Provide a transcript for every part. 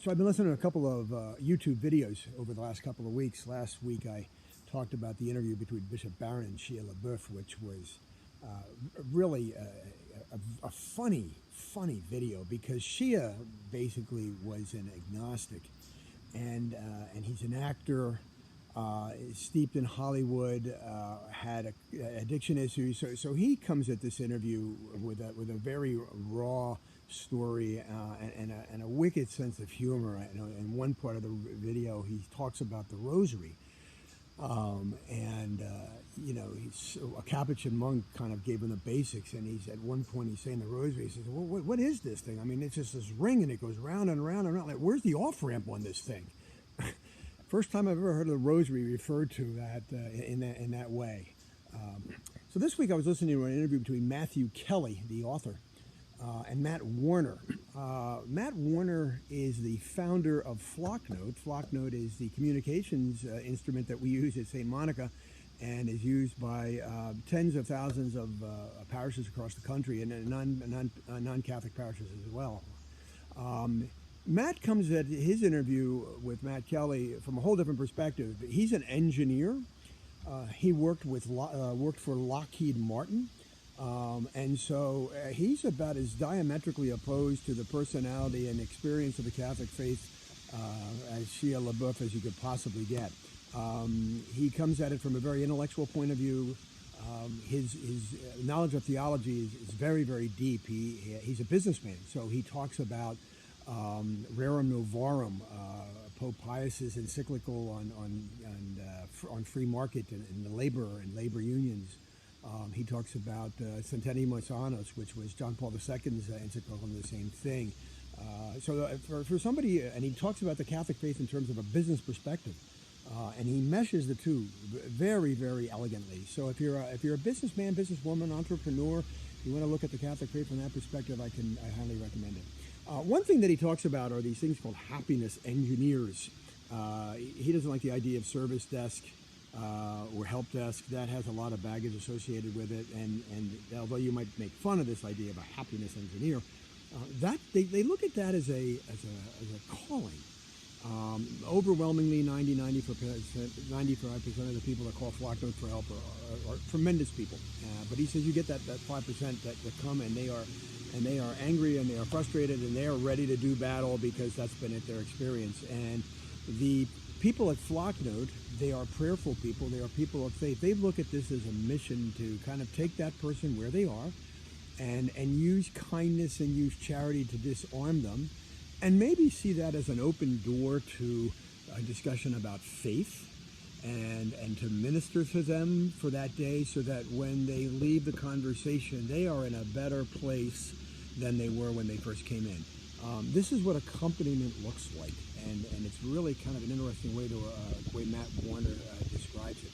So I've been listening to a couple of YouTube videos over the last couple of weeks. Last week I talked about the interview between Bishop Barron and Shia LaBeouf, which was really a funny video, because Shia basically was an agnostic, and he's an actor, steeped in Hollywood, had addiction issues. So he comes at this interview with a very raw story and a wicked sense of humor. In one part of the video, he talks about the rosary. He's a Capuchin monk kind of gave him the basics, and he's at one point he's saying the rosary. He says, "Well, what is this thing? I mean, it's just this ring, and it goes round and round and round. Like, where's the off ramp on this thing?" First time I've ever heard of the rosary referred to that in that way. So this week I was listening to an interview between Matthew Kelly, the author, and Matt Warner. Matt Warner is the founder of Flocknote. Flocknote is the communications instrument that we use at St. Monica, and is used by tens of thousands of parishes across the country, and non-Catholic parishes as well. Matt comes at his interview with Matt Kelly from a whole different perspective. He's an engineer. He worked for Lockheed Martin. And so he's about as diametrically opposed to the personality and experience of the Catholic faith as Shia LaBeouf as you could possibly get. He comes at it from a very intellectual point of view. His knowledge of theology is very, very deep. He's a businessman, so he talks about Rerum Novarum, Pope Pius's encyclical on free market and the labor and labor unions. He talks about Centenimus Annus, which was John Paul II's encyclical on the same thing. For somebody, and he talks about the Catholic faith in terms of a business perspective, and he meshes the two very, very elegantly. So if you're a businessman, businesswoman, entrepreneur, you want to look at the Catholic faith from that perspective, I highly recommend it. One thing that he talks about are these things called happiness engineers. He doesn't like the idea of service desk or help desk. That has a lot of baggage associated with it, and although you might make fun of this idea of a happiness engineer, that they look at that as a calling. Overwhelmingly, 95% of the people that call Flocknote for help are tremendous people. But he says you get that 5% that come, and they are angry, and they are frustrated, and they are ready to do battle because that's been their experience. And the people at Flocknote, they are prayerful people. They are people of faith. They look at this as a mission to kind of take that person where they are and use kindness and use charity to disarm them, and maybe see that as an open door to a discussion about faith and to minister to them for that day, so that when they leave the conversation, they are in a better place than they were when they first came in. This is what accompaniment looks like, and it's really kind of an interesting way way Matt Warner describes it.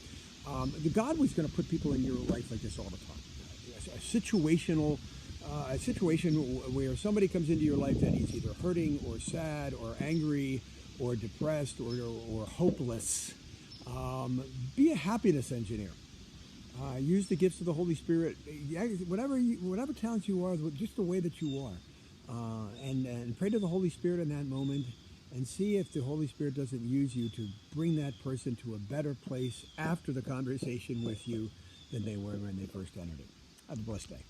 The God was going to put people in your life like this all the time. A situation where somebody comes into your life that is either hurting or sad or angry or depressed or hopeless. Be a happiness engineer. Use the gifts of the Holy Spirit. Whatever talents you are, just the way that you are. And pray to the Holy Spirit in that moment, and see if the Holy Spirit doesn't use you to bring that person to a better place after the conversation with you than they were when they first entered it. Have a blessed day.